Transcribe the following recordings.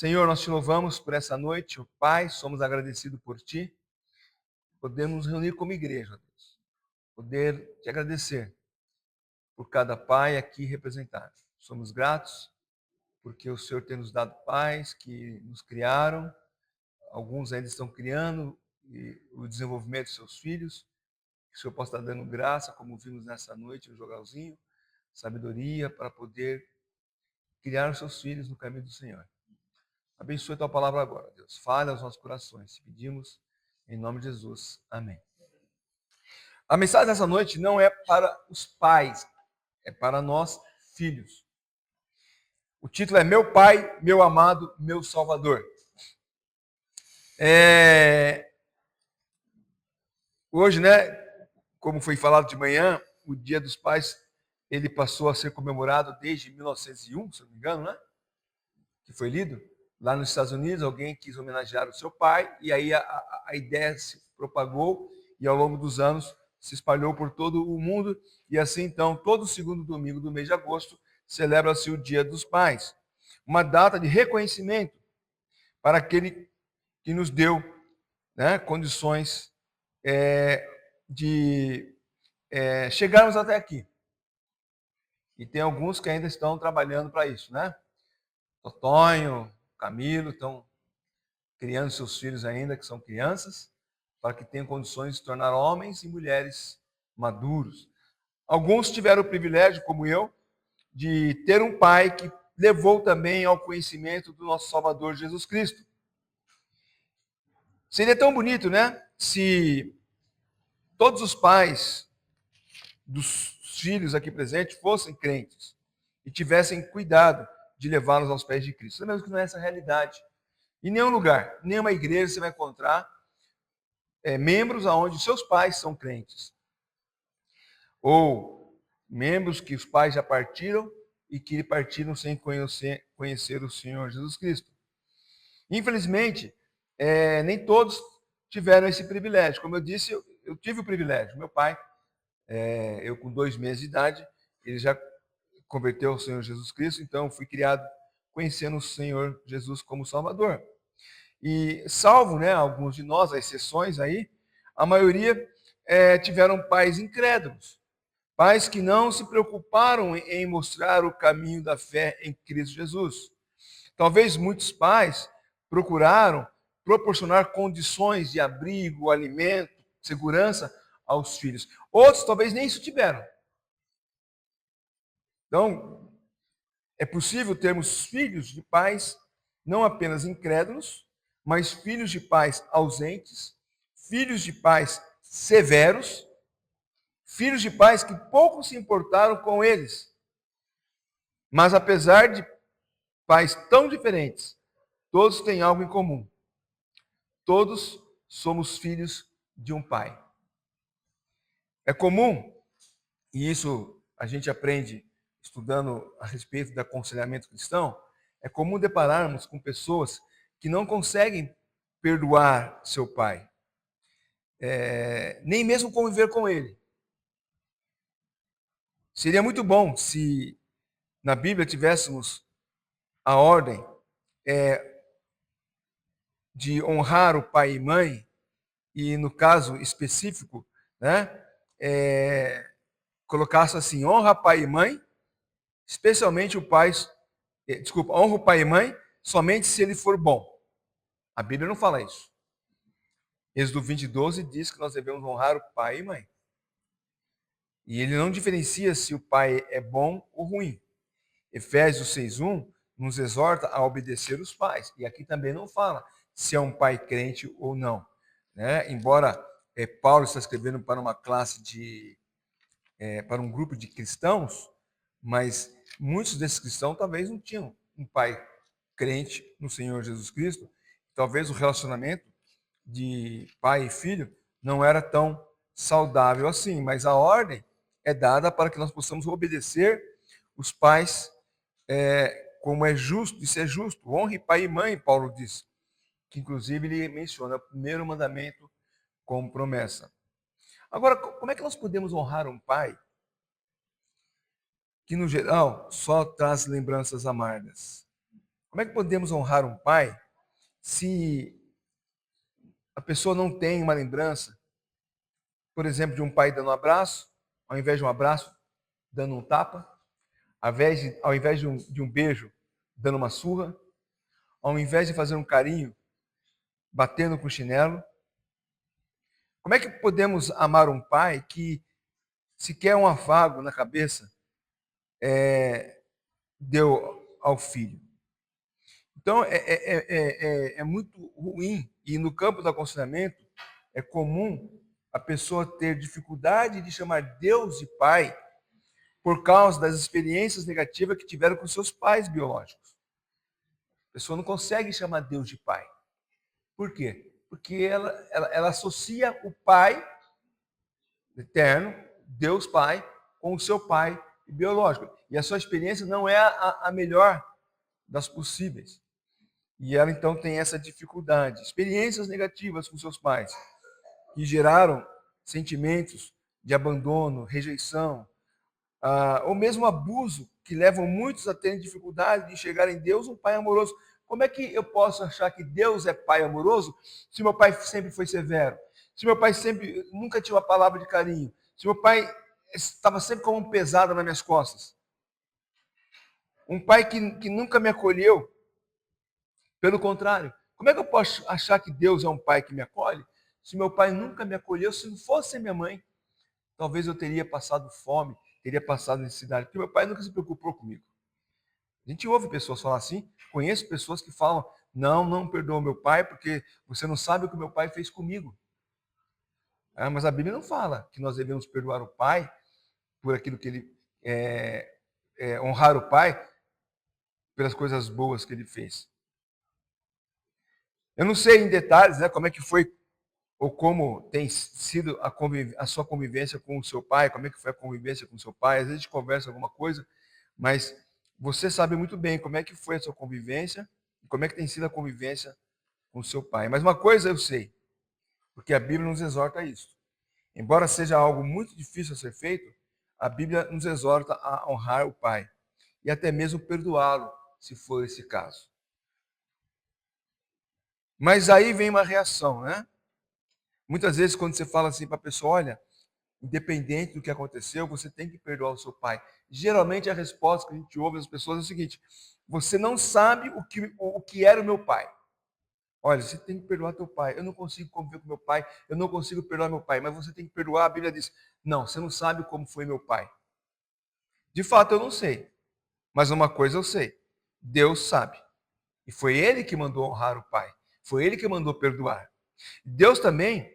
Senhor, nós te louvamos por essa noite, ó Pai, somos agradecidos por Ti. Podemos nos reunir como igreja, ó Deus. Poder te agradecer por cada pai aqui representado. Somos gratos porque o Senhor tem nos dado pais que nos criaram, alguns ainda estão criando o desenvolvimento de seus filhos. Que o Senhor possa estar dando graça, como vimos nessa noite, no jogalzinho, sabedoria para poder criar os seus filhos no caminho do Senhor. Abençoe a tua palavra agora, Deus. Fale aos nossos corações. Te pedimos em nome de Jesus. Amém. A mensagem dessa noite não é para os pais, é para nós, filhos. O título é Meu Pai, Meu Amado, Meu Salvador. Hoje, né, como foi falado de manhã, o Dia dos Pais, ele passou a ser comemorado desde 1901, se não me engano, né? Que foi lido. Lá nos Estados Unidos, alguém quis homenagear o seu pai, e aí a ideia se propagou, e ao longo dos anos se espalhou por todo o mundo, e assim então, todo segundo domingo do mês de agosto, celebra-se o Dia dos Pais. Uma data de reconhecimento para aquele que nos deu, né, condições de chegarmos até aqui. E tem alguns que ainda estão trabalhando para isso, né? Totonho, Camilo, estão criando seus filhos ainda, que são crianças, para que tenham condições de se tornar homens e mulheres maduros. Alguns tiveram o privilégio, como eu, de ter um pai que levou também ao conhecimento do nosso Salvador Jesus Cristo. Seria tão bonito, né? Se todos os pais dos filhos aqui presentes fossem crentes e tivessem cuidado de levá-los aos pés de Cristo. Sabemos que não é essa a realidade. Em nenhum lugar, nenhuma igreja você vai encontrar membros onde seus pais são crentes. Ou membros que os pais já partiram e que partiram sem conhecer o Senhor Jesus Cristo. Infelizmente, nem todos tiveram esse privilégio. Como eu disse, eu tive o privilégio. Meu pai, eu com 2 meses de idade, ele já converteu ao Senhor Jesus Cristo, então fui criado conhecendo o Senhor Jesus como Salvador. E salvo, né, alguns de nós, as exceções aí, a maioria tiveram pais incrédulos, pais que não se preocuparam em mostrar o caminho da fé em Cristo Jesus. Talvez muitos pais procuraram proporcionar condições de abrigo, alimento, segurança aos filhos. Outros talvez nem isso tiveram. Então, é possível termos filhos de pais não apenas incrédulos, mas filhos de pais ausentes, filhos de pais severos, filhos de pais que pouco se importaram com eles. Mas apesar de pais tão diferentes, todos têm algo em comum. Todos somos filhos de um pai. É comum, e isso a gente aprende estudando a respeito do aconselhamento cristão, é comum depararmos com pessoas que não conseguem perdoar seu pai, nem mesmo conviver com ele. Seria muito bom se na Bíblia tivéssemos a ordem de honrar o pai e mãe, e no caso específico, né, colocasse assim, honra pai e mãe, especialmente o pai, honra o pai e mãe somente se ele for bom. A Bíblia não fala isso. Êxodo 20:12 diz que nós devemos honrar o pai e mãe. E ele não diferencia se o pai é bom ou ruim. Efésios 6:1 nos exorta a obedecer os pais. E aqui também não fala se é um pai crente ou não. Né? Embora Paulo está escrevendo para uma classe para um grupo de cristãos, mas muitos desses cristãos talvez não tinham um pai crente no Senhor Jesus Cristo. Talvez o relacionamento de pai e filho não era tão saudável assim, mas a ordem é dada para que nós possamos obedecer os pais como é justo, isso é justo. Honre pai e mãe, Paulo diz, que inclusive ele menciona o primeiro mandamento como promessa. Agora, como é que nós podemos honrar um pai que, no geral, só traz lembranças amargas? Como é que podemos honrar um pai se a pessoa não tem uma lembrança, por exemplo, de um pai dando um abraço, ao invés de um abraço, dando um tapa, ao invés de um beijo, dando uma surra, ao invés de fazer um carinho, batendo com o chinelo? Como é que podemos amar um pai que sequer um afago na cabeça deu ao filho? Então, é muito ruim, e no campo do aconselhamento, é comum a pessoa ter dificuldade de chamar Deus de pai por causa das experiências negativas que tiveram com seus pais biológicos. A pessoa não consegue chamar Deus de pai. Por quê? Porque ela associa o pai eterno, Deus Pai, com o seu pai biológico. E a sua experiência não é a melhor das possíveis. E ela então tem essa dificuldade. Experiências negativas com seus pais, que geraram sentimentos de abandono, rejeição, ou mesmo abuso, que levam muitos a terem dificuldade de enxergar em Deus um pai amoroso. Como é que eu posso achar que Deus é pai amoroso se meu pai sempre foi severo? Se meu pai sempre nunca tinha uma palavra de carinho? Se meu pai estava sempre como um pesado nas minhas costas? Um pai que nunca me acolheu? Pelo contrário, como é que eu posso achar que Deus é um pai que me acolhe se meu pai nunca me acolheu? Se não fosse minha mãe, talvez eu teria passado fome, teria passado necessidade, porque meu pai nunca se preocupou comigo. A gente ouve pessoas falar assim, conheço pessoas que falam, não perdoa meu pai, porque você não sabe o que meu pai fez comigo. Mas a Bíblia não fala que nós devemos perdoar o pai por aquilo que ele honrar o pai pelas coisas boas que ele fez. Eu não sei em detalhes, né, como é que foi ou como tem sido a sua convivência com o seu pai, como é que foi a convivência com o seu pai. Às vezes a gente conversa alguma coisa, mas você sabe muito bem como é que foi a sua convivência e como é que tem sido a convivência com o seu pai. Mas uma coisa eu sei, porque a Bíblia nos exorta a isso. Embora seja algo muito difícil a ser feito, a Bíblia nos exorta a honrar o pai e até mesmo perdoá-lo, se for esse caso. Mas aí vem uma reação, né? Muitas vezes quando você fala assim para a pessoa, olha, independente do que aconteceu, você tem que perdoar o seu pai. Geralmente a resposta que a gente ouve das pessoas é o seguinte: você não sabe o que era o meu pai. Olha, você tem que perdoar teu pai. Eu não consigo conviver com meu pai, eu não consigo perdoar meu pai, mas você tem que perdoar. A Bíblia diz: não, você não sabe como foi meu pai. De fato, eu não sei. Mas uma coisa eu sei: Deus sabe. E foi Ele que mandou honrar o pai. Foi Ele que mandou perdoar. Deus também,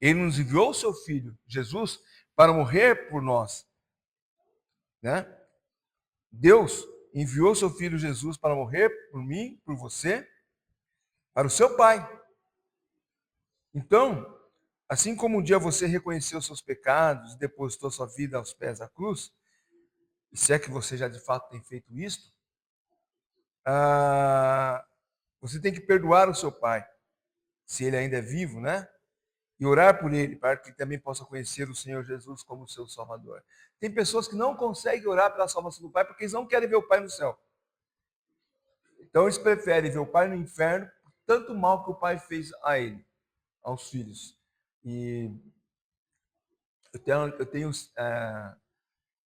Ele nos enviou o seu Filho, Jesus, para morrer por nós. Né? Deus enviou o seu Filho Jesus para morrer por mim, por você, para o seu pai. Então, assim como um dia você reconheceu seus pecados e depositou sua vida aos pés da cruz, e se é que você já de fato tem feito isso, você tem que perdoar o seu pai, se ele ainda é vivo, né? E orar por ele, para que ele também possa conhecer o Senhor Jesus como seu Salvador. Tem pessoas que não conseguem orar pela salvação do pai porque eles não querem ver o pai no céu. Então eles preferem ver o pai no inferno por tanto mal que o pai fez a ele, aos filhos. E eu tenho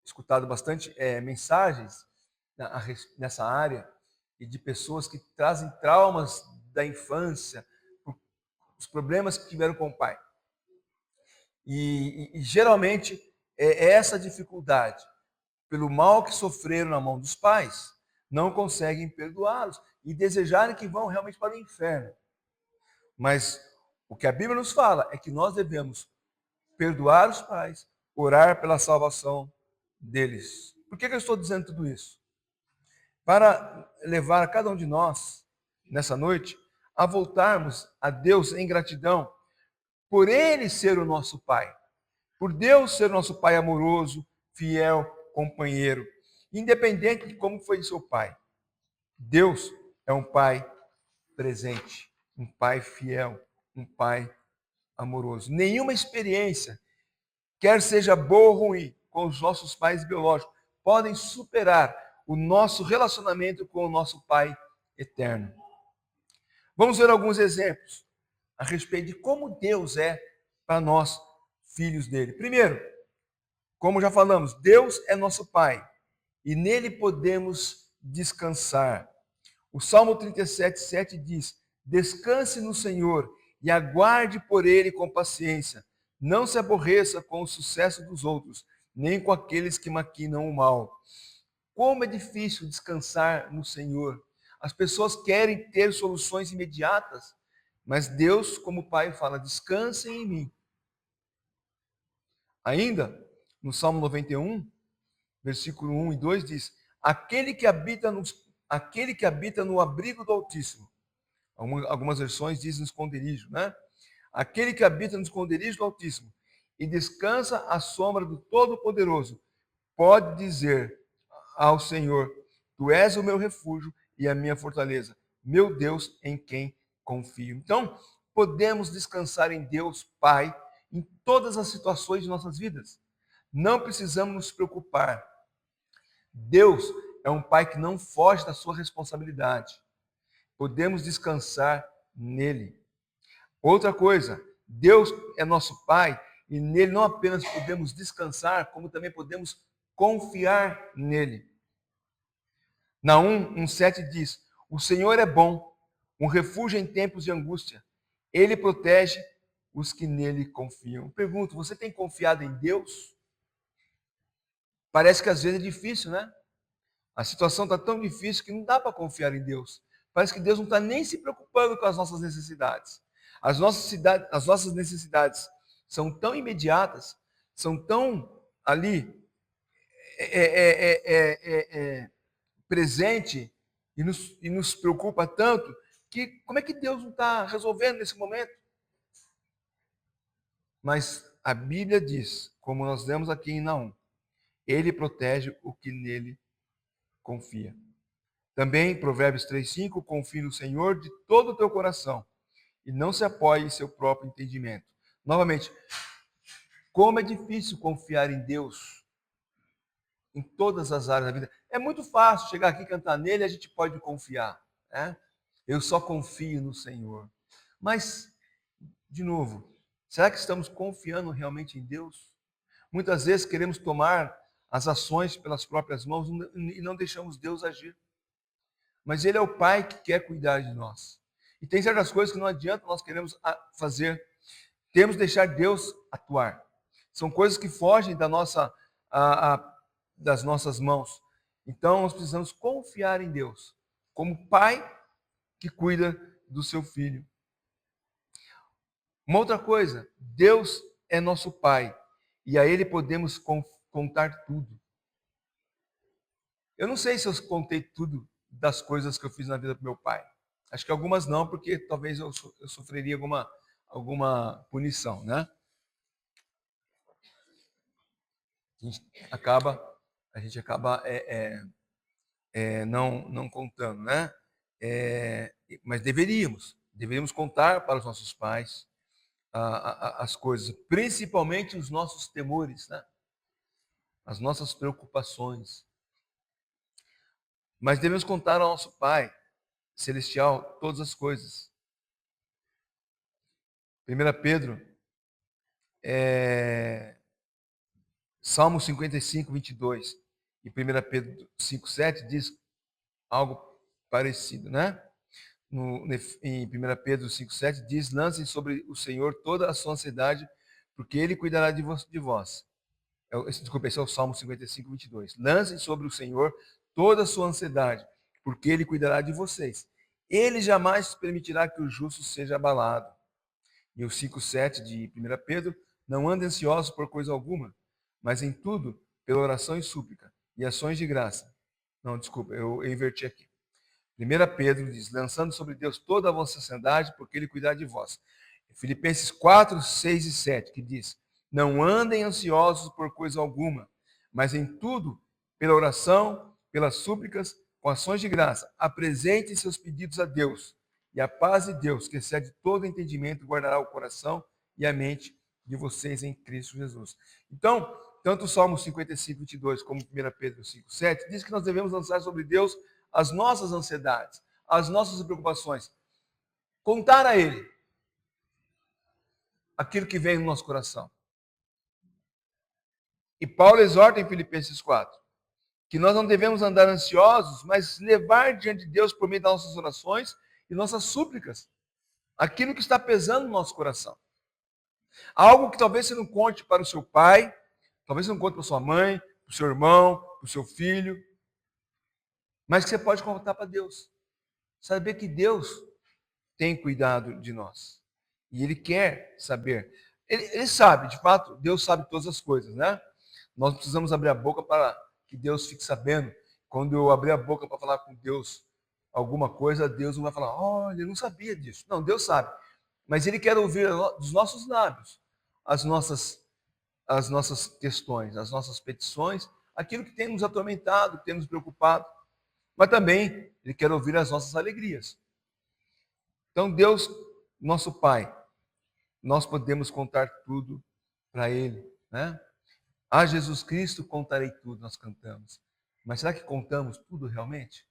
escutado bastante mensagens nessa área e de pessoas que trazem traumas da infância, os problemas que tiveram com o pai. E geralmente é essa dificuldade, pelo mal que sofreram na mão dos pais, não conseguem perdoá-los e desejarem que vão realmente para o inferno. Mas o que a Bíblia nos fala é que nós devemos perdoar os pais, orar pela salvação deles. Por que eu estou dizendo tudo isso? Para levar a cada um de nós, nessa noite, a voltarmos a Deus em gratidão por Ele ser o nosso Pai, por Deus ser o nosso Pai amoroso, fiel, companheiro, independente de como foi seu Pai. Deus é um Pai presente, um Pai fiel, um Pai amoroso. Nenhuma experiência, quer seja boa ou ruim, com os nossos pais biológicos, podem superar o nosso relacionamento com o nosso Pai eterno. Vamos ver alguns exemplos a respeito de como Deus é para nós, filhos dele. Primeiro, como já falamos, Deus é nosso Pai e nele podemos descansar. O Salmo 37:7 diz: descanse no Senhor e aguarde por ele com paciência. Não se aborreça com o sucesso dos outros, nem com aqueles que maquinam o mal. Como é difícil descansar no Senhor. As pessoas querem ter soluções imediatas, mas Deus, como Pai, fala: descansem em mim. Ainda, no Salmo 91, versículo 1 e 2 diz: aquele que habita no abrigo do Altíssimo. Algumas versões dizem no esconderijo, né? Aquele que habita no esconderijo do Altíssimo e descansa à sombra do Todo-Poderoso, pode dizer ao Senhor: tu és o meu refúgio e a minha fortaleza, meu Deus em quem confio. Então, podemos descansar em Deus Pai em todas as situações de nossas vidas. Não precisamos nos preocupar. Deus é um Pai que não foge da sua responsabilidade. Podemos descansar nele. Outra coisa, Deus é nosso Pai e nele não apenas podemos descansar, como também podemos confiar nele. Naum 1:7 diz: o Senhor é bom, um refúgio em tempos de angústia. Ele protege os que nele confiam. Pergunto, você tem confiado em Deus? Parece que às vezes é difícil, né? A situação está tão difícil que não dá para confiar em Deus. Parece que Deus não está nem se preocupando com as nossas necessidades. As nossas necessidades são tão imediatas, são tão ali presente e nos preocupa tanto que como é que Deus não está resolvendo nesse momento? Mas a Bíblia diz, como nós lemos aqui em Naum, ele protege o que nele confia. Também, Provérbios 3:5, confie no Senhor de todo o teu coração e não se apoie em seu próprio entendimento. Novamente, como é difícil confiar em Deus em todas as áreas da vida. É muito fácil chegar aqui e cantar nele, a gente pode confiar, né? Eu só confio no Senhor. Mas, de novo, será que estamos confiando realmente em Deus? Muitas vezes queremos tomar as ações pelas próprias mãos e não deixamos Deus agir. Mas Ele é o Pai que quer cuidar de nós. E tem certas coisas que não adianta nós queremos fazer. Temos que deixar Deus atuar. São coisas que fogem das nossas mãos. Então nós precisamos confiar em Deus, como Pai que cuida do seu filho. Uma outra coisa, Deus é nosso Pai e a Ele podemos contar tudo. Eu não sei se eu contei tudo das coisas que eu fiz na vida do meu pai. Acho que algumas não, porque talvez eu sofreria alguma punição, né? A gente acaba não contando, né? Mas deveríamos contar para os nossos pais as coisas, principalmente os nossos temores, né? As nossas preocupações. Mas devemos contar ao nosso Pai Celestial todas as coisas. 1 Pedro, Salmo 55:22 e 1 Pedro 5:7 diz algo parecido, né? Em 1 Pedro 5:7 diz: lancem sobre o Senhor toda a sua ansiedade, porque Ele cuidará de vós. Desculpa, esse é o Salmo 55:22. Lancem sobre o Senhor toda a sua ansiedade, porque Ele cuidará de vocês. Ele jamais permitirá que o justo seja abalado. E o 5:7 de 1 Pedro: não andem ansiosos por coisa alguma, mas em tudo, pela oração e súplica, e ações de graça. Não, desculpa, eu inverti aqui. 1 Pedro diz: lançando sobre Deus toda a vossa ansiedade, porque Ele cuidará de vós. Filipenses 4:6 e 7, que diz: não andem ansiosos por coisa alguma, mas em tudo, pela oração, pelas súplicas, com ações de graça, apresentem seus pedidos a Deus, e a paz de Deus, que excede todo entendimento, guardará o coração e a mente de vocês em Cristo Jesus. Então, tanto o Salmo 55:22 como 1 Pedro 5:7 diz que nós devemos lançar sobre Deus as nossas ansiedades, as nossas preocupações. Contar a Ele aquilo que vem no nosso coração. E Paulo exorta em Filipenses 4, que nós não devemos andar ansiosos, mas levar diante de Deus por meio das nossas orações e nossas súplicas aquilo que está pesando no nosso coração. Algo que talvez você não conte para o seu pai, talvez você não conte para a sua mãe, para o seu irmão, para o seu filho, mas que você pode contar para Deus. Saber que Deus tem cuidado de nós. E Ele quer saber. Ele sabe, de fato, Deus sabe todas as coisas, né? Nós precisamos abrir a boca para que Deus fique sabendo. Quando eu abrir a boca para falar com Deus alguma coisa, Deus não vai falar, olha, eu não sabia disso. Não, Deus sabe. Mas Ele quer ouvir dos nossos lábios as nossas questões, as nossas petições, aquilo que tem nos atormentado, que tem nos preocupado. Mas também Ele quer ouvir as nossas alegrias. Então, Deus, nosso Pai, nós podemos contar tudo para Ele, né? A Jesus Cristo contarei tudo, nós cantamos. Mas será que contamos tudo realmente?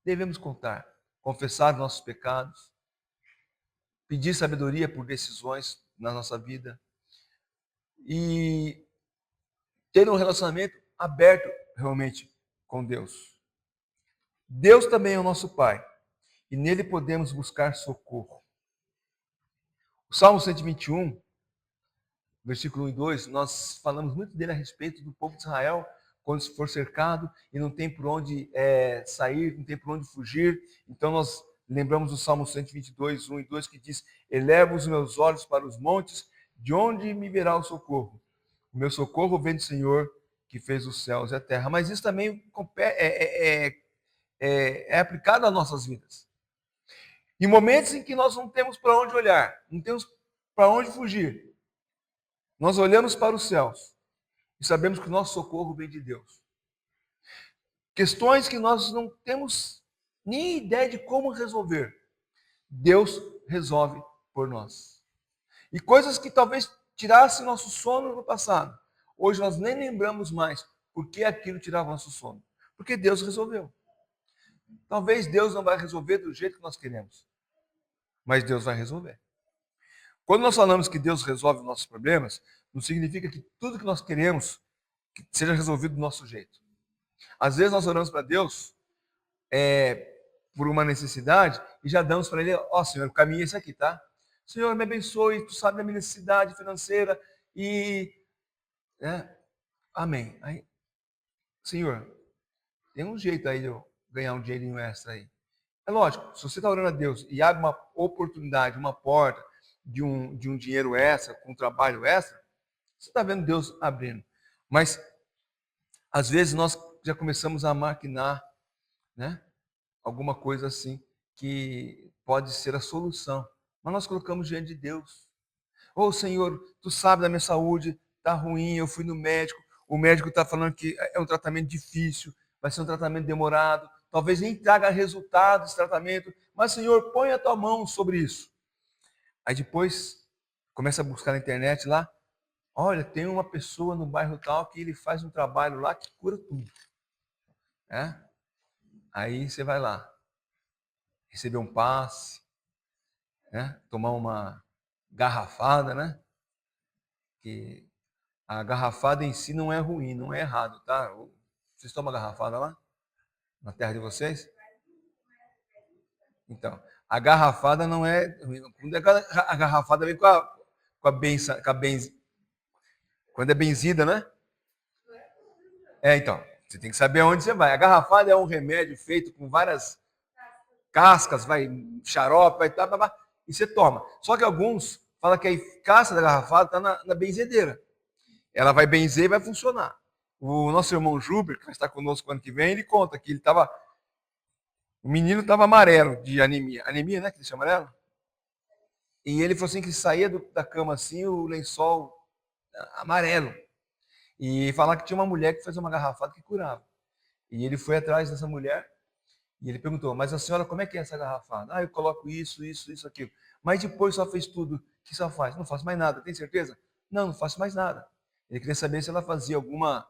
Devemos contar, confessar nossos pecados, pedir sabedoria por decisões na nossa vida e ter um relacionamento aberto realmente com Deus. Deus também é o nosso Pai e nele podemos buscar socorro. O Salmo 121, versículo 1 e 2, nós falamos muito dele a respeito do povo de Israel, quando for cercado e não tem por onde sair, não tem por onde fugir. Então nós lembramos do Salmo 122, 1 e 2, que diz: eleva os meus olhos para os montes, de onde me virá o socorro? O meu socorro vem do Senhor, que fez os céus e a terra. Mas isso também é aplicado às nossas vidas. Em momentos em que nós não temos para onde olhar, não temos para onde fugir, nós olhamos para os céus e sabemos que o nosso socorro vem de Deus. Questões que nós não temos nem ideia de como resolver, Deus resolve por nós. E coisas que talvez tirassem nosso sono no passado, hoje nós nem lembramos mais por que aquilo tirava nosso sono. Porque Deus resolveu. Talvez Deus não vai resolver do jeito que nós queremos, mas Deus vai resolver. Quando nós falamos que Deus resolve os nossos problemas, não significa que tudo que nós queremos que seja resolvido do nosso jeito. Às vezes nós oramos para Deus por uma necessidade e já damos para Ele, ó Senhor, o caminho é esse aqui, tá? Senhor, me abençoe, Tu sabe da minha necessidade financeira e... amém. Aí, Senhor, tem um jeito aí de eu ganhar um dinheirinho extra aí. É lógico, se você está orando a Deus e abre uma oportunidade, uma porta de um dinheiro extra, com um trabalho extra, você está vendo Deus abrindo. Mas, às vezes, nós já começamos a maquinar, né, alguma coisa assim, que pode ser a solução. Mas nós colocamos diante de Deus. Ô Senhor, Tu sabe da minha saúde, está ruim, eu fui no médico, o médico está falando que é um tratamento difícil, vai ser um tratamento demorado, talvez nem traga resultado esse tratamento, mas Senhor, põe a Tua mão sobre isso. Aí depois, começa a buscar na internet lá, olha, tem uma pessoa no bairro tal que ele faz um trabalho lá que cura tudo. Aí você vai lá, receber um passe, tomar uma garrafada, né? Que a garrafada em si não é ruim, não é errado, tá? Vocês tomam garrafada lá? Na terra de vocês? Então, a garrafada não é ruim. A garrafada vem com a benção, quando é benzida, né? Então, você tem que saber aonde você vai. A garrafada é um remédio feito com várias cascas, vai xarope, vai tá, e você toma. Só que alguns falam que a eficácia da garrafada está na benzedeira. Ela vai benzer e vai funcionar. O nosso irmão Juber, que vai estar conosco ano que vem, ele conta que o menino estava amarelo de anemia. Anemia, né? Que ele chama amarelo? E ele falou assim que saía da cama assim, o lençol amarelo. E falar que tinha uma mulher que fazia uma garrafada que curava. E ele foi atrás dessa mulher e ele perguntou, mas a senhora, como é que é essa garrafada? Eu coloco isso, aquilo. Mas depois só fez tudo. O que só faz? Não faço mais nada. Tem certeza? Não faço mais nada. Ele queria saber se ela fazia alguma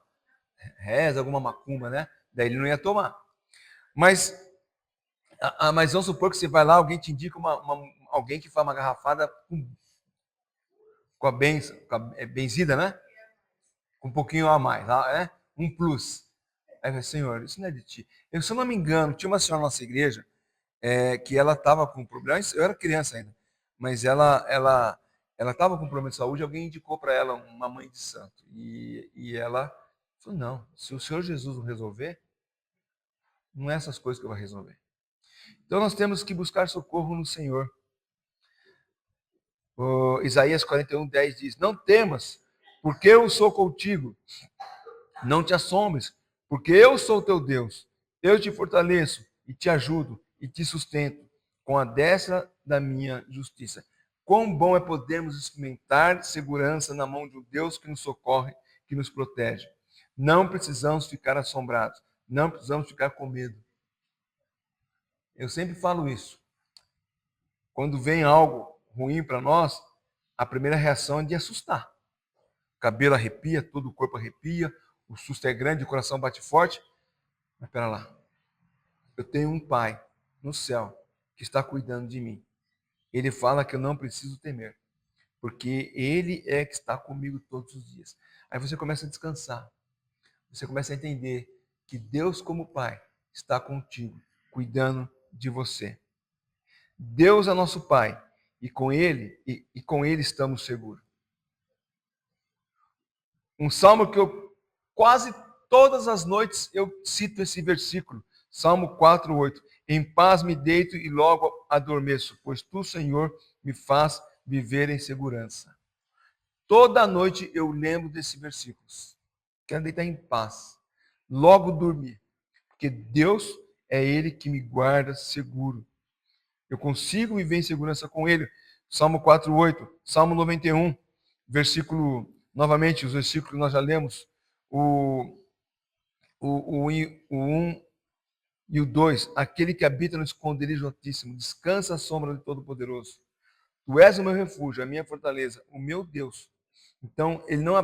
reza, alguma macumba, né? Daí ele não ia tomar. Mas Mas vamos supor que você vai lá, alguém te indica alguém que faz uma garrafada com a benzida, né? Com um pouquinho a mais, né? Um plus. Aí eu falei, Senhor, isso não é de ti. Se eu não me engano, tinha uma senhora na nossa igreja que ela estava com problemas, eu era criança ainda, mas ela estava com problema de saúde, alguém indicou para ela uma mãe de santo. E ela falou, não, se o Senhor Jesus não resolver, não é essas coisas que eu vou resolver. Então nós temos que buscar socorro no Senhor. Isaías 41:10 diz, não temas, porque eu sou contigo. Não te assombres, porque eu sou teu Deus. Eu te fortaleço e te ajudo e te sustento com a destra da minha justiça. Quão bom é podermos experimentar segurança na mão de um Deus que nos socorre, que nos protege. Não precisamos ficar assombrados, não precisamos ficar com medo. Eu sempre falo isso. Quando vem algo ruim para nós, a primeira reação é de assustar. O cabelo arrepia, todo o corpo arrepia, o susto é grande, o coração bate forte. Mas espera lá. Eu tenho um pai no céu que está cuidando de mim. Ele fala que eu não preciso temer, porque ele é que está comigo todos os dias. Aí você começa a descansar. Você começa a entender que Deus, como pai, está contigo, cuidando de você. Deus é nosso pai e com ele estamos seguros. Um salmo que eu quase todas as noites eu cito esse versículo, Salmo 4:8. Em paz me deito e logo adormeço, pois tu, Senhor, me faz viver em segurança. Toda noite eu lembro desse versículo. Quero deitar em paz, logo dormir, porque Deus é ele que me guarda seguro. Eu consigo viver em segurança com ele. Salmo 4:8, Salmo 91, versículo, novamente, os versículos que nós já lemos, o 1 e o 2, aquele que habita no esconderijo altíssimo, descansa à sombra do Todo-Poderoso. Tu és o meu refúgio, a minha fortaleza, o meu Deus. Então, ele não,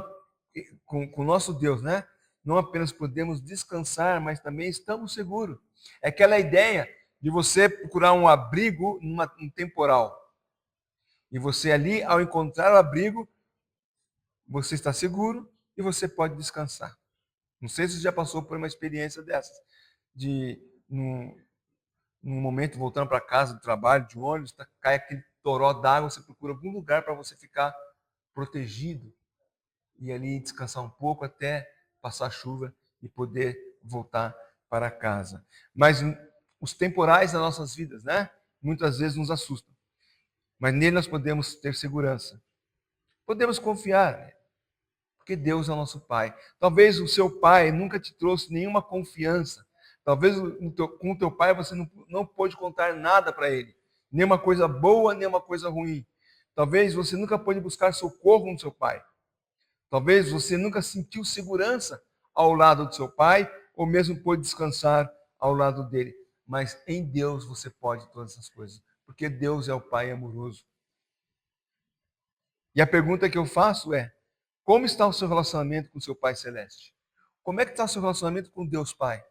com o nosso Deus, né? Não apenas podemos descansar, mas também estamos seguros. É aquela ideia de você procurar um abrigo num temporal. E você ali, ao encontrar o abrigo, você está seguro e você pode descansar. Não sei se você já passou por uma experiência dessas, de num momento voltando para casa do trabalho, de ônibus, cai aquele toró d'água, você procura algum lugar para você ficar protegido e ali descansar um pouco até passar a chuva e poder voltar para casa. Mas os temporais das nossas vidas, né? Muitas vezes nos assustam. Mas nele nós podemos ter segurança. Podemos confiar, né? Porque Deus é o nosso Pai. Talvez o seu pai nunca te trouxe nenhuma confiança. Talvez com o teu pai você não pôde contar nada para ele. Nem uma coisa boa, nem uma coisa ruim. Talvez você nunca pôde buscar socorro no seu pai. Talvez você nunca sentiu segurança ao lado do seu pai, ou mesmo pôde descansar ao lado dele. Mas em Deus você pode todas essas coisas. Porque Deus é o Pai amoroso. E a pergunta que eu faço é, como está o seu relacionamento com o seu Pai Celeste? Como é que está o seu relacionamento com Deus Pai?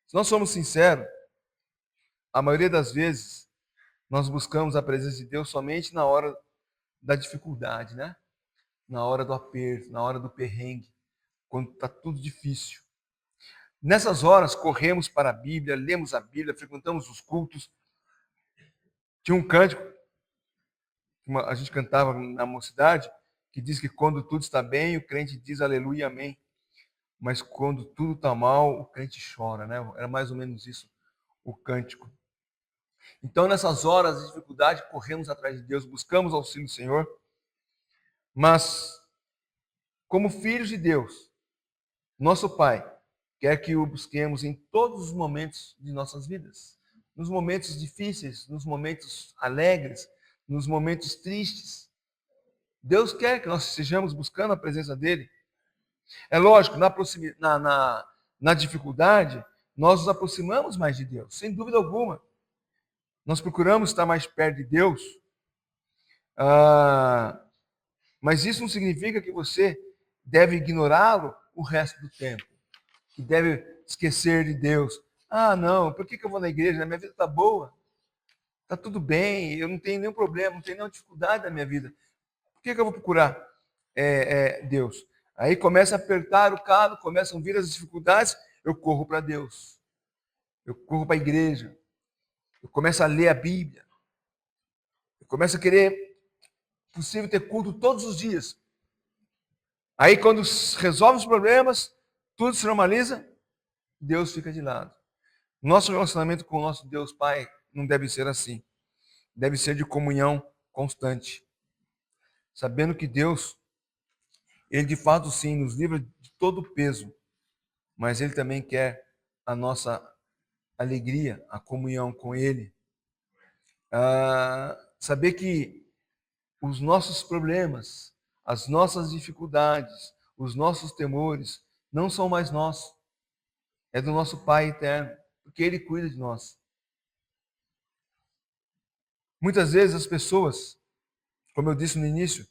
Se nós somos sinceros, a maioria das vezes nós buscamos a presença de Deus somente na hora da dificuldade, né? Na hora do aperto, na hora do perrengue, quando está tudo difícil. Nessas horas, corremos para a Bíblia, lemos a Bíblia, frequentamos os cultos. Tinha um cântico que a gente cantava na mocidade, que diz que quando tudo está bem, o crente diz aleluia e amém. Mas quando tudo está mal, o crente chora, né? Era mais ou menos isso o cântico. Então, nessas horas de dificuldade, corremos atrás de Deus, buscamos auxílio do Senhor, mas, como filhos de Deus, nosso Pai quer que o busquemos em todos os momentos de nossas vidas. Nos momentos difíceis, nos momentos alegres, nos momentos tristes. Deus quer que nós estejamos buscando a presença dEle. É lógico, na dificuldade, nós nos aproximamos mais de Deus, sem dúvida alguma. Nós procuramos estar mais perto de Deus, mas isso não significa que você deve ignorá-lo o resto do tempo, que deve esquecer de Deus, Ah, não, por que eu vou na igreja? Minha vida está boa, está tudo bem, eu não tenho nenhum problema, não tenho nenhuma dificuldade na minha vida. Por que eu vou procurar Deus? Aí começa a apertar o calo, começam a vir as dificuldades, eu corro para Deus, eu corro para a igreja, eu começo a ler a Bíblia, eu começo a querer, possível, ter culto todos os dias. Aí quando resolve os problemas, tudo se normaliza, Deus fica de lado. Nosso relacionamento com o nosso Deus Pai não deve ser assim. Deve ser de comunhão constante. Sabendo que Deus, Ele de fato sim nos livra de todo o peso, mas Ele também quer a nossa alegria, a comunhão com Ele. Saber que os nossos problemas, as nossas dificuldades, os nossos temores, não são mais nossos. É do nosso Pai eterno, porque Ele cuida de nós. Muitas vezes as pessoas, como eu disse no início,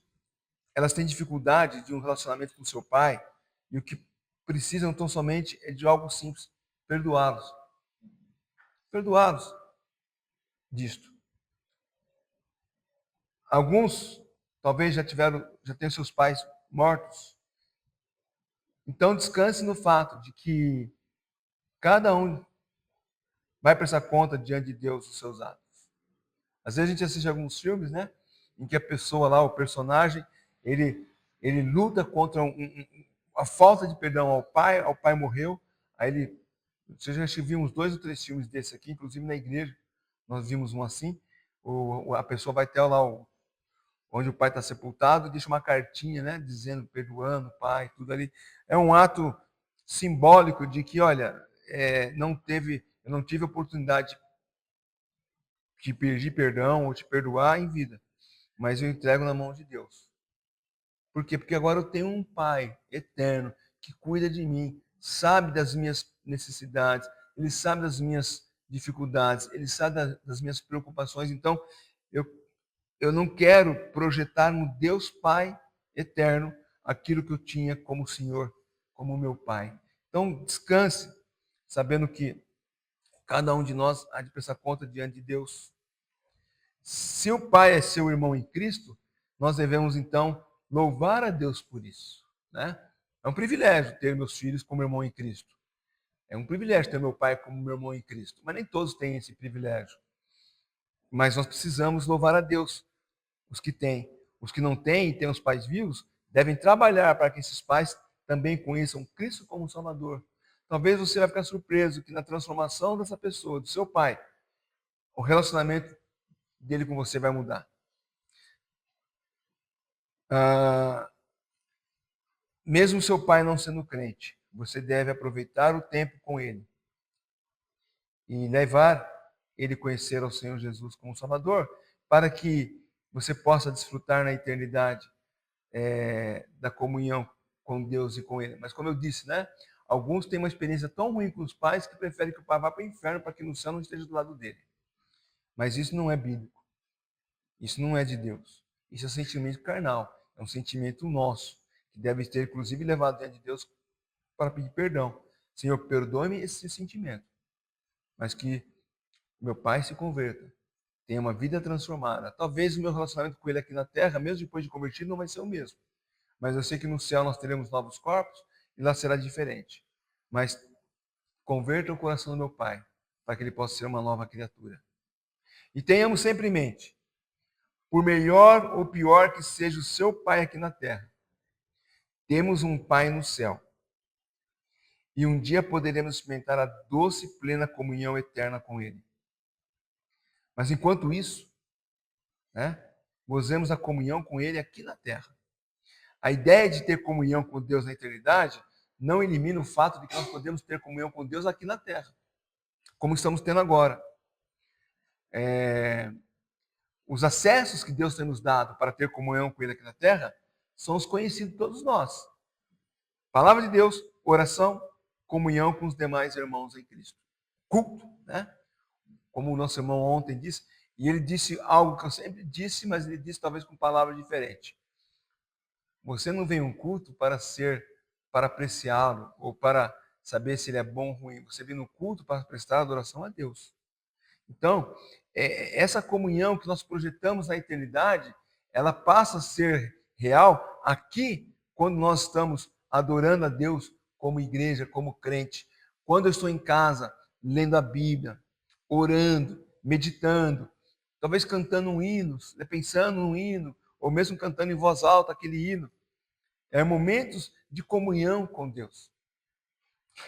elas têm dificuldade de um relacionamento com seu pai e o que precisam tão somente é de algo simples, perdoá-los. Perdoá-los disto. Alguns talvez já tenham seus pais mortos. Então descanse no fato de que cada um vai prestar conta diante de Deus dos seus atos. Às vezes a gente assiste alguns filmes, né, em que a pessoa lá, o personagem, ele luta contra a falta de perdão ao pai morreu, aí ele, vocês já viram uns 2 ou 3 filmes desse aqui, inclusive na igreja, nós vimos um assim, a pessoa vai até lá onde o pai está sepultado, deixa uma cartinha, né, dizendo, perdoando o pai, tudo ali. É um ato simbólico de que, olha, eu não tive oportunidade de pedir perdão ou te perdoar em vida, mas eu entrego na mão de Deus. Por quê? Porque agora eu tenho um Pai eterno que cuida de mim, sabe das minhas necessidades, Ele sabe das minhas dificuldades, Ele sabe das minhas preocupações. Então, eu, eu não quero projetar no Deus Pai eterno aquilo que eu tinha como Senhor, como meu Pai. Então, descanse, sabendo que cada um de nós há de prestar conta diante de Deus. Se o pai é seu irmão em Cristo, nós devemos então louvar a Deus por isso, né? É um privilégio ter meus filhos como irmão em Cristo. É um privilégio ter meu pai como meu irmão em Cristo, mas nem todos têm esse privilégio. Mas nós precisamos louvar a Deus, os que têm. Os que não têm e têm os pais vivos, devem trabalhar para que esses pais também conheçam Cristo como Salvador. Talvez você vai ficar surpreso que na transformação dessa pessoa, do seu pai, o relacionamento dele com você vai mudar. Mesmo seu pai não sendo crente, você deve aproveitar o tempo com ele e levar ele a conhecer ao Senhor Jesus como Salvador, para que você possa desfrutar na eternidade da comunhão com Deus e com ele. Mas como eu disse, né? Alguns têm uma experiência tão ruim com os pais que preferem que o pai vá para o inferno para que no céu não esteja do lado dele. Mas isso não é bíblico. Isso não é de Deus. Isso é um sentimento carnal. É um sentimento nosso, que deve ter, inclusive, levado diante de Deus para pedir perdão. Senhor, perdoe-me esse sentimento. Mas que meu pai se converta, tenha uma vida transformada. Talvez o meu relacionamento com ele aqui na terra, mesmo depois de convertido, não vai ser o mesmo. Mas eu sei que no céu nós teremos novos corpos e lá será diferente. Mas converta o coração do meu pai, para que ele possa ser uma nova criatura. E tenhamos sempre em mente, por melhor ou pior que seja o seu pai aqui na terra, temos um pai no céu. E um dia poderemos experimentar a doce e plena comunhão eterna com ele. Mas enquanto isso, né, gozemos a comunhão com ele aqui na terra. A ideia de ter comunhão com Deus na eternidade não elimina o fato de que nós podemos ter comunhão com Deus aqui na terra, como estamos tendo agora. Os acessos que Deus tem nos dado para ter comunhão com ele aqui na terra são os conhecidos de todos nós. Palavra de Deus, oração, comunhão com os demais irmãos em Cristo. Culto, né? Como o nosso irmão ontem disse, e ele disse algo que eu sempre disse, mas ele disse talvez com palavras diferentes. Você não vem a um culto para apreciá-lo ou para saber se ele é bom ou ruim. Você vem no culto para prestar adoração a Deus. Então, essa comunhão que nós projetamos na eternidade, ela passa a ser real aqui, quando nós estamos adorando a Deus como igreja, como crente. Quando eu estou em casa, lendo a Bíblia, orando, meditando, talvez cantando um hino, pensando num hino, ou mesmo cantando em voz alta aquele hino. É momentos de comunhão com Deus.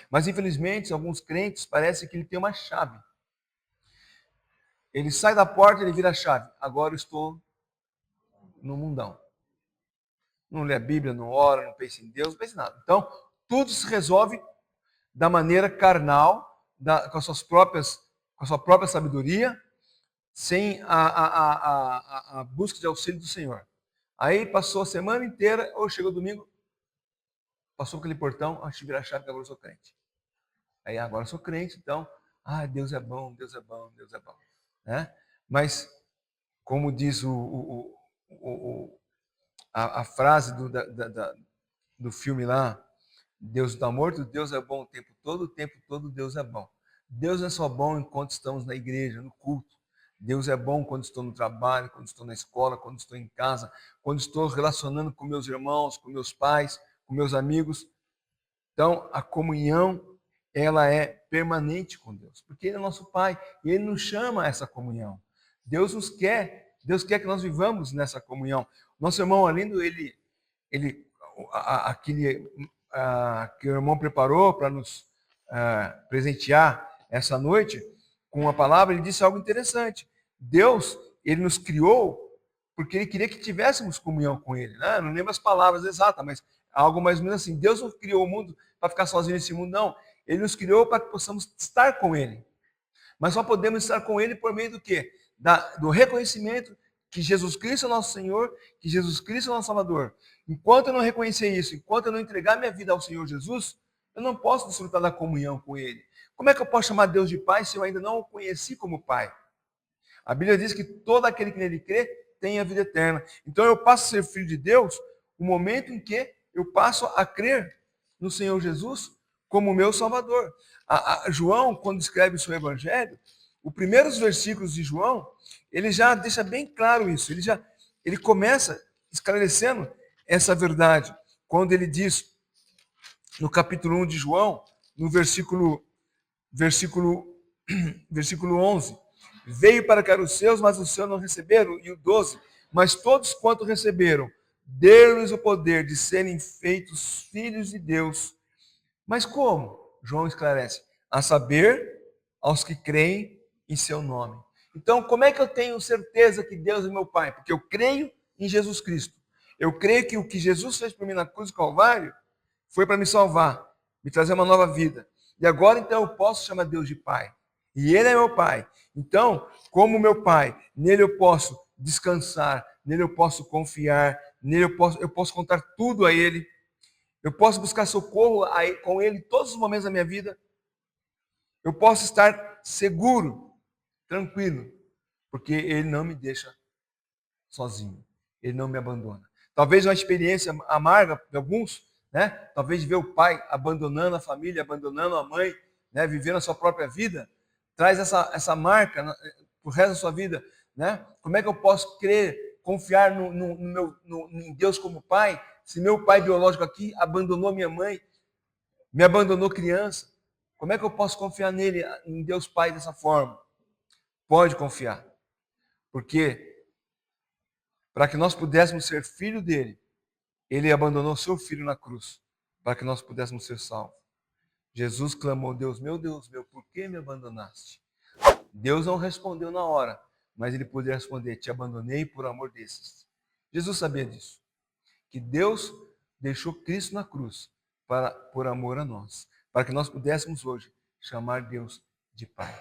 Mas, infelizmente, alguns crentes parece que ele tem uma chave. Ele sai da porta, ele vira a chave. Agora eu estou no mundão. Não lê a Bíblia, não ora, não pensa em Deus, não pensa em nada. Então, tudo se resolve da maneira carnal, com a sua própria sabedoria, sem a busca de auxílio do Senhor. Aí passou a semana inteira, ou chegou domingo, passou por aquele portão, acho que vira a chave que agora eu sou crente. Aí agora eu sou crente, então, Deus é bom, Deus é bom, Deus é bom. Né? Mas, como diz a frase do filme lá, Deus está morto, Deus é bom o tempo todo Deus é bom. Deus não é só bom enquanto estamos na igreja, no culto. Deus é bom quando estou no trabalho, quando estou na escola, quando estou em casa, quando estou relacionando com meus irmãos, com meus pais, com meus amigos. Então, a comunhão, ela é permanente com Deus, porque Ele é nosso Pai e Ele nos chama a essa comunhão. Deus quer que nós vivamos nessa comunhão. Nosso irmão Arlindo, aquele que o irmão preparou para nos presentear essa noite com uma palavra, ele disse algo interessante. Deus, Ele nos criou porque Ele queria que tivéssemos comunhão com Ele. Né? Não lembro as palavras exatas, mas algo mais ou menos assim. Deus não criou o mundo para ficar sozinho nesse mundo, não. Ele nos criou para que possamos estar com Ele. Mas só podemos estar com Ele por meio do quê? Do reconhecimento que Jesus Cristo é nosso Senhor, que Jesus Cristo é nosso Salvador. Enquanto eu não reconhecer isso, enquanto eu não entregar minha vida ao Senhor Jesus, eu não posso desfrutar da comunhão com Ele. Como é que eu posso chamar Deus de Pai se eu ainda não o conheci como Pai? A Bíblia diz que todo aquele que nele crê tem a vida eterna. Então eu passo a ser filho de Deus no momento em que eu passo a crer no Senhor Jesus como meu Salvador. João, quando escreve o seu Evangelho, os primeiros versículos de João, ele já deixa bem claro isso. Ele começa esclarecendo essa verdade. Quando ele diz, no capítulo 1 de João, no versículo 11, veio para que eram os seus, mas os seus não receberam. E o 12, mas todos quanto receberam, deu-lhes o poder de serem feitos filhos de Deus. Mas como? João esclarece, a saber, aos que creem em seu nome. Então, como é que eu tenho certeza que Deus é meu Pai? Porque eu creio em Jesus Cristo. Eu creio que o que Jesus fez por mim na cruz do Calvário foi para me salvar, me trazer uma nova vida. E agora, então, eu posso chamar Deus de Pai. E Ele é meu Pai. Então, como meu Pai, nele eu posso descansar, nele eu posso confiar, nele eu posso contar tudo a Ele. Eu posso buscar socorro com Ele todos os momentos da minha vida. Eu posso estar seguro, tranquilo, porque Ele não me deixa sozinho. Ele não me abandona. Talvez uma experiência amarga de alguns, né? Talvez ver o pai abandonando a família, abandonando a mãe, né? Vivendo a sua própria vida, traz essa marca para o resto da sua vida, né? Como é que eu posso crer, confiar em Deus como pai, se meu pai biológico aqui abandonou minha mãe, me abandonou criança? Como é que eu posso confiar nele, em Deus Pai dessa forma? Pode confiar, porque para que nós pudéssemos ser filho dele, ele abandonou seu filho na cruz, para que nós pudéssemos ser salvos. Jesus clamou, Deus, meu, por que me abandonaste? Deus não respondeu na hora, mas ele poderia responder, te abandonei por amor desses. Jesus sabia disso, que Deus deixou Cristo na cruz por amor a nós, para que nós pudéssemos hoje chamar Deus de Pai.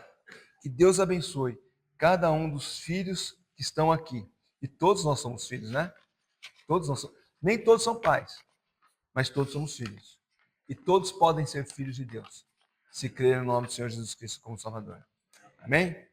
Que Deus abençoe cada um dos filhos que estão aqui. E todos nós somos filhos, né? Nem todos são pais, mas todos somos filhos. E todos podem ser filhos de Deus, se crerem no nome do Senhor Jesus Cristo como Salvador. Amém?